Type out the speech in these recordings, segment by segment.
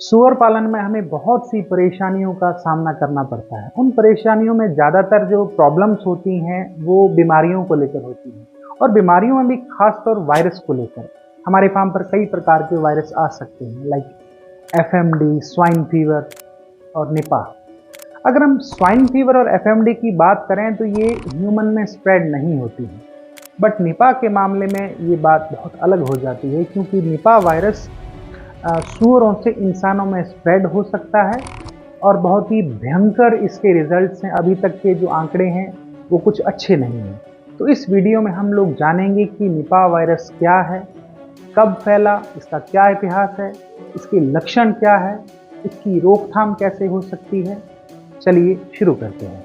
सूअर पालन में हमें बहुत सी परेशानियों का सामना करना पड़ता है। उन परेशानियों में ज़्यादातर जो प्रॉब्लम्स होती हैं वो बीमारियों को लेकर होती हैं, और बीमारियों में भी खास तौर वायरस को लेकर। हमारे फार्म पर कई प्रकार के वायरस आ सकते हैं, लाइक एफएमडी, स्वाइन फीवर और निपा। अगर हम स्वाइन फीवर और एफएमडी की बात करें तो ये ह्यूमन में स्प्रेड नहीं होती है, बट निपा के मामले में ये बात बहुत अलग हो जाती है, क्योंकि निपा वायरस सूअरों से इंसानों में स्प्रेड हो सकता है और बहुत ही भयंकर इसके रिजल्ट्स हैं। अभी तक के जो आंकड़े हैं वो कुछ अच्छे नहीं हैं। तो इस वीडियो में हम लोग जानेंगे कि निपा वायरस क्या है, कब फैला, इसका क्या इतिहास है, इसके लक्षण क्या है, इसकी रोकथाम कैसे हो सकती है। चलिए शुरू करते हैं।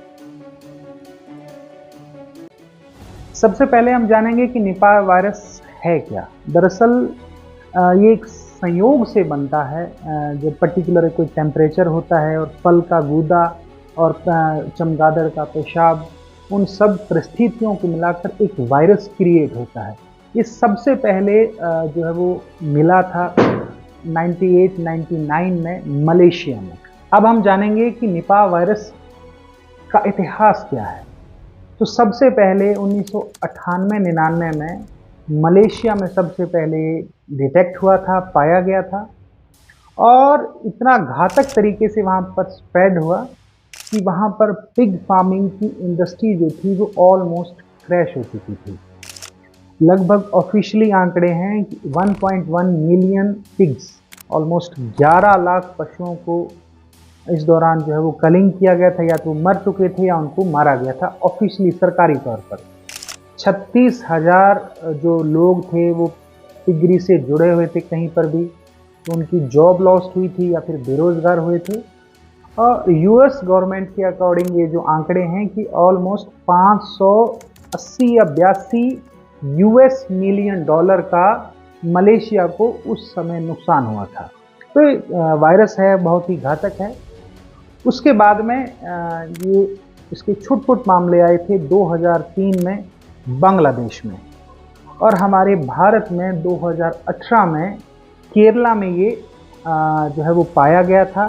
सबसे पहले हम जानेंगे कि निपा वायरस है क्या। दरअसल ये एक संयोग से बनता है। जब पर्टिकुलर कोई टेम्परेचर होता है और फल का गूदा और चमगादड़ का पेशाब, उन सब परिस्थितियों को मिलाकर एक वायरस क्रिएट होता है। ये सबसे पहले जो है वो मिला था 98-99 में मलेशिया में। अब हम जानेंगे कि निपा वायरस का इतिहास क्या है। तो सबसे पहले 1998-99 में मलेशिया में सबसे पहले डिटेक्ट हुआ था, पाया गया था, और इतना घातक तरीके से वहाँ पर स्प्रेड हुआ कि वहाँ पर पिग फार्मिंग की इंडस्ट्री जो थी वो ऑलमोस्ट क्रैश हो चुकी थी। लगभग ऑफिशियली आंकड़े हैं कि 1.1 मिलियन पिग्स, ऑलमोस्ट 11 लाख पशुओं को इस दौरान जो है वो कलिंग किया गया था, या तो मर चुके थे या उनको मारा गया था ऑफिशियली सरकारी तौर पर। 36,000 जो लोग थे वो पिगरी से जुड़े हुए थे कहीं पर भी, तो उनकी जॉब लॉस्ट हुई थी या फिर बेरोजगार हुए थे। और यूएस गवर्नमेंट के अकॉर्डिंग ये जो आंकड़े हैं कि ऑलमोस्ट 580 या 82 यूएस मिलियन डॉलर का मलेशिया को उस समय नुकसान हुआ था। तो वायरस है, बहुत ही घातक है। उसके बाद में ये इसके छुटपुट मामले आए थे 2003 में बांग्लादेश में, और हमारे भारत में 2018 में केरला में ये जो है वो पाया गया था।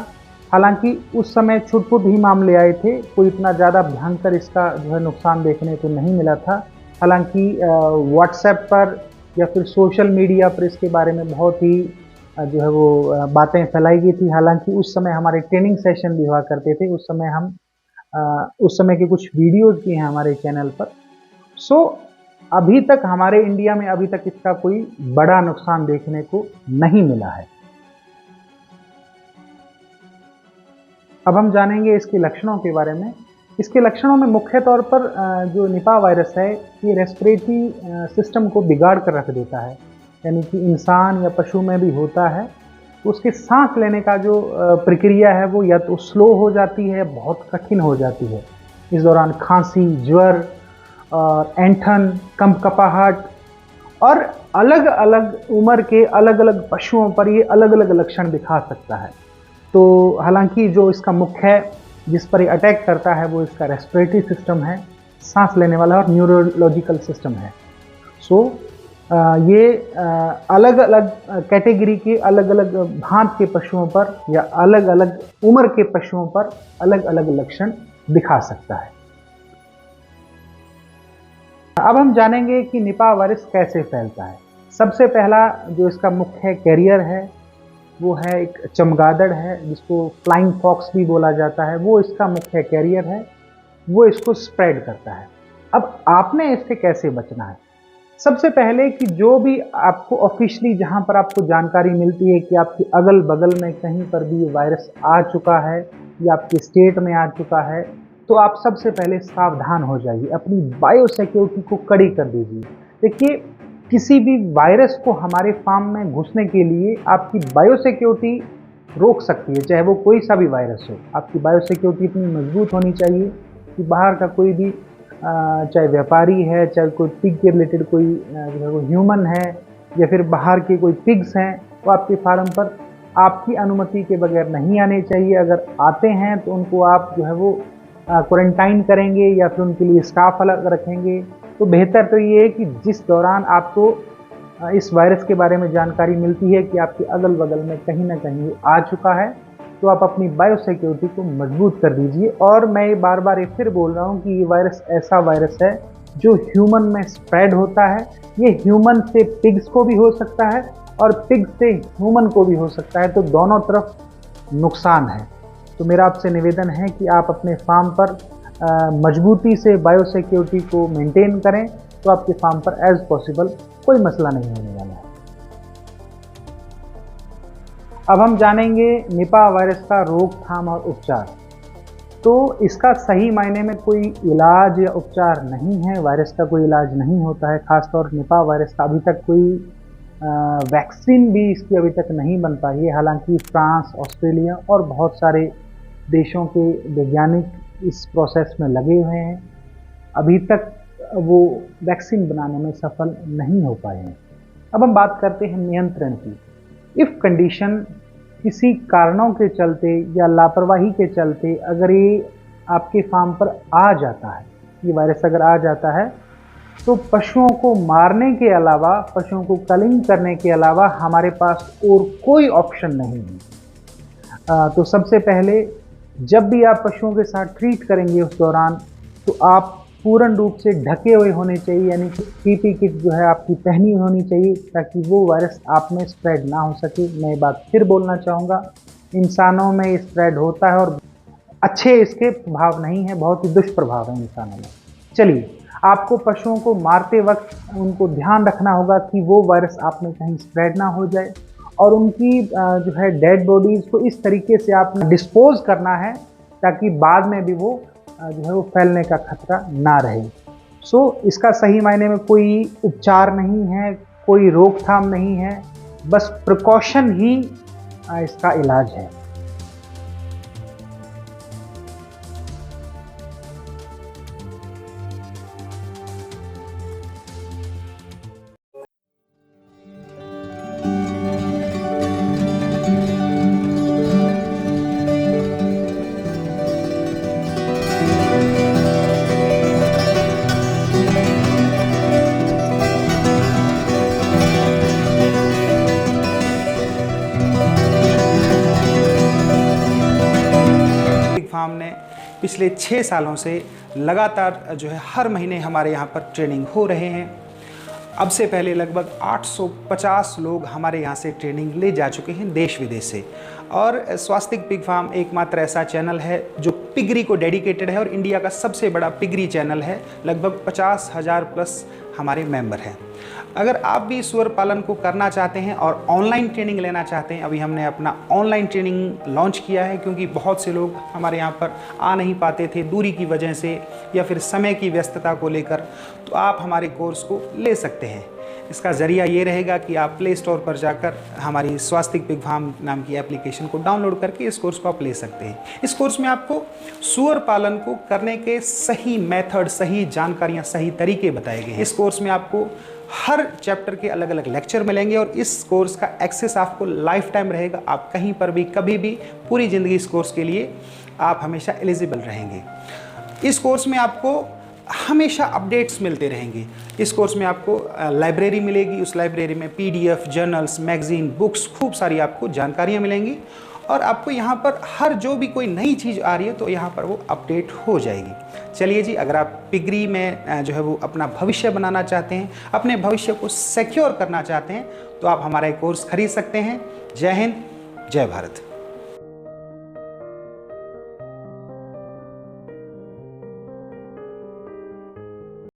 हालांकि उस समय छुटपुट ही मामले आए थे, कोई इतना ज़्यादा भयंकर इसका जो है नुकसान देखने को नहीं मिला था। हालांकि व्हाट्सएप पर या फिर सोशल मीडिया पर इसके बारे में बहुत ही जो है वो बातें फैलाई गई थी। हालांकि उस समय हमारे ट्रेनिंग सेशन भी हुआ करते थे, उस समय हम उस समय के कुछ वीडियोज़ भी हैं हमारे चैनल पर। सो अभी तक हमारे इंडिया में अभी तक इसका कोई बड़ा नुकसान देखने को नहीं मिला है। अब हम जानेंगे इसके लक्षणों के बारे में। इसके लक्षणों में मुख्य तौर पर जो निपा वायरस है ये रेस्पिरेटरी सिस्टम को बिगाड़ कर रख देता है, यानी कि इंसान या पशु में भी होता है। तो उसके सांस लेने का जो प्रक्रिया है वो या तो स्लो हो जाती है, बहुत कठिन हो जाती है। इस दौरान खांसी, ज्वर और ऐंठन, कंपकपाहट, और अलग अलग उम्र के अलग अलग पशुओं पर ये अलग अलग लक्षण दिखा सकता है। तो हालांकि जो इसका मुख्य जिस पर ये अटैक करता है वो इसका रेस्पिरेटरी सिस्टम है, सांस लेने वाला, और न्यूरोलॉजिकल सिस्टम है। सो ये अलग अलग कैटेगरी के अलग अलग भांत के पशुओं पर या अलग अलग उम्र के पशुओं पर अलग अलग लक्षण दिखा सकता है। अब हम जानेंगे कि निपा वायरस कैसे फैलता है। सबसे पहला जो इसका मुख्य कैरियर है वो है एक चमगादड़ है, जिसको फ्लाइंग फॉक्स भी बोला जाता है। वो इसका मुख्य कैरियर है, वो इसको स्प्रेड करता है। अब आपने इससे कैसे बचना है? सबसे पहले कि जो भी आपको ऑफिशियली जहां पर आपको जानकारी मिलती है कि आपके अगल बगल में कहीं पर भी ये वायरस आ चुका है या आपके स्टेट में आ चुका है, तो आप सबसे पहले सावधान हो जाइए, अपनी बायो सिक्योरिटी को कड़ी कर दीजिए। देखिए, किसी भी वायरस को हमारे फार्म में घुसने के लिए आपकी बायो सिक्योरिटी रोक सकती है, चाहे वो कोई सा भी वायरस हो। आपकी बायो सिक्योरिटी इतनी मजबूत होनी चाहिए कि बाहर का कोई भी चाहे व्यापारी है, चाहे कोई पिग के रिलेटेड कोई जो है वो ह्यूमन है, या फिर बाहर के कोई पिग्स हैं, वो आपके फार्म पर आपकी अनुमति के बगैर नहीं आने चाहिए। अगर आते हैं तो उनको आप जो है वो क्वारंटाइन करेंगे या फिर उनके लिए स्टाफ अलग रखेंगे। तो बेहतर तो ये है कि जिस दौरान आपको इस वायरस के बारे में जानकारी मिलती है कि आपके अगल बगल में कहीं ना कहीं आ चुका है, तो आप अपनी बायोसिक्योरिटी को मजबूत कर दीजिए। और मैं बार बार ये फिर बोल रहा हूँ कि ये वायरस ऐसा वायरस है जो ह्यूमन में स्प्रेड होता है। ये ह्यूमन से पिग्स को भी हो सकता है और पिग से ह्यूमन को भी हो सकता है, तो दोनों तरफ नुकसान है। तो मेरा आपसे निवेदन है कि आप अपने फार्म पर मजबूती से बायोसिक्योरिटी को मेंटेन करें, तो आपके फार्म पर एज पॉसिबल कोई मसला नहीं होने वाला है। अब हम जानेंगे निपा वायरस का रोकथाम और उपचार। तो इसका सही मायने में कोई इलाज या उपचार नहीं है, वायरस का कोई इलाज नहीं होता है। खासतौर निपा वायरस का अभी तक कोई वैक्सीन भी इसकी अभी तक नहीं बन पाई है। हालांकि फ्रांस, ऑस्ट्रेलिया और बहुत सारे देशों के वैज्ञानिक इस प्रोसेस में लगे हुए हैं, अभी तक वो वैक्सीन बनाने में सफल नहीं हो पाए हैं। अब हम बात करते हैं नियंत्रण की। इफ़ कंडीशन किसी कारणों के चलते या लापरवाही के चलते अगर ये आपके फार्म पर आ जाता है, ये वायरस अगर आ जाता है, तो पशुओं को मारने के अलावा, पशुओं को कलिंग करने के अलावा हमारे पास और कोई ऑप्शन नहीं है। तो सबसे पहले जब भी आप पशुओं के साथ ट्रीट करेंगे उस दौरान, तो आप पूर्ण रूप से ढके हुए होने चाहिए, यानी कि पीपी किट जो है आपकी पहनी होनी चाहिए, ताकि वो वायरस आप में स्प्रेड ना हो सके। मैं ये बात फिर बोलना चाहूँगा, इंसानों में स्प्रेड होता है और अच्छे इसके प्रभाव नहीं है, बहुत ही दुष्प्रभाव है इंसानों में। चलिए, आपको पशुओं को मारते वक्त उनको ध्यान रखना होगा कि वो वायरस आप में कहीं स्प्रेड ना हो जाए, और उनकी जो है डेड बॉडीज़ को इस तरीके से आपने डिस्पोज करना है ताकि बाद में भी वो जो है वो फैलने का खतरा ना रहे। सो इसका सही मायने में कोई उपचार नहीं है, कोई रोकथाम नहीं है, बस प्रिकॉशन ही इसका इलाज है। फार्म ने पिछले 6 सालों से लगातार जो है हर महीने हमारे यहाँ पर ट्रेनिंग हो रहे हैं। अब से पहले लगभग 850 लोग हमारे यहाँ से ट्रेनिंग ले जा चुके हैं देश विदेश से। और स्वास्तिक पिग फार्म एकमात्र ऐसा चैनल है जो पिगरी को डेडिकेटेड है और इंडिया का सबसे बड़ा पिगरी चैनल है। लगभग 50,000 प्लस हमारे मेंबर हैं। अगर आप भी सूअर पालन को करना चाहते हैं और ऑनलाइन ट्रेनिंग लेना चाहते हैं, अभी हमने अपना ऑनलाइन ट्रेनिंग लॉन्च किया है, क्योंकि बहुत से लोग हमारे यहाँ पर आ नहीं पाते थे दूरी की वजह से या फिर समय की व्यस्तता को लेकर, तो आप हमारे कोर्स को ले सकते हैं। इसका ज़रिया ये रहेगा कि आप प्ले स्टोर पर जाकर हमारी स्वास्तिक पिग फार्म नाम की एप्लीकेशन को डाउनलोड करके इस कोर्स को आप ले सकते हैं। इस कोर्स में आपको सूअर पालन को करने के सही मेथड, सही जानकारियाँ, सही तरीके बताए गए हैं। इस कोर्स में आपको हर चैप्टर के अलग अलग लेक्चर मिलेंगे और इस कोर्स का एक्सेस आपको लाइफ टाइम रहेगा। आप कहीं पर भी, कभी भी, पूरी ज़िंदगी इस कोर्स के लिए आप हमेशा एलिजिबल रहेंगे। इस कोर्स में आपको हमेशा अपडेट्स मिलते रहेंगे। इस कोर्स में आपको लाइब्रेरी मिलेगी, उस लाइब्रेरी में PDF, जर्नल्स, मैगजीन, बुक्स, खूब सारी आपको जानकारियाँ मिलेंगी और आपको यहाँ पर हर जो भी कोई नई चीज़ आ रही है तो यहाँ पर वो अपडेट हो जाएगी। चलिए जी, अगर आप पिगरी में जो है वो अपना भविष्य बनाना चाहते हैं, अपने भविष्य को सिक्योर करना चाहते हैं, तो आप हमारा कोर्स खरीद सकते हैं। जय हिंद, जय भारत।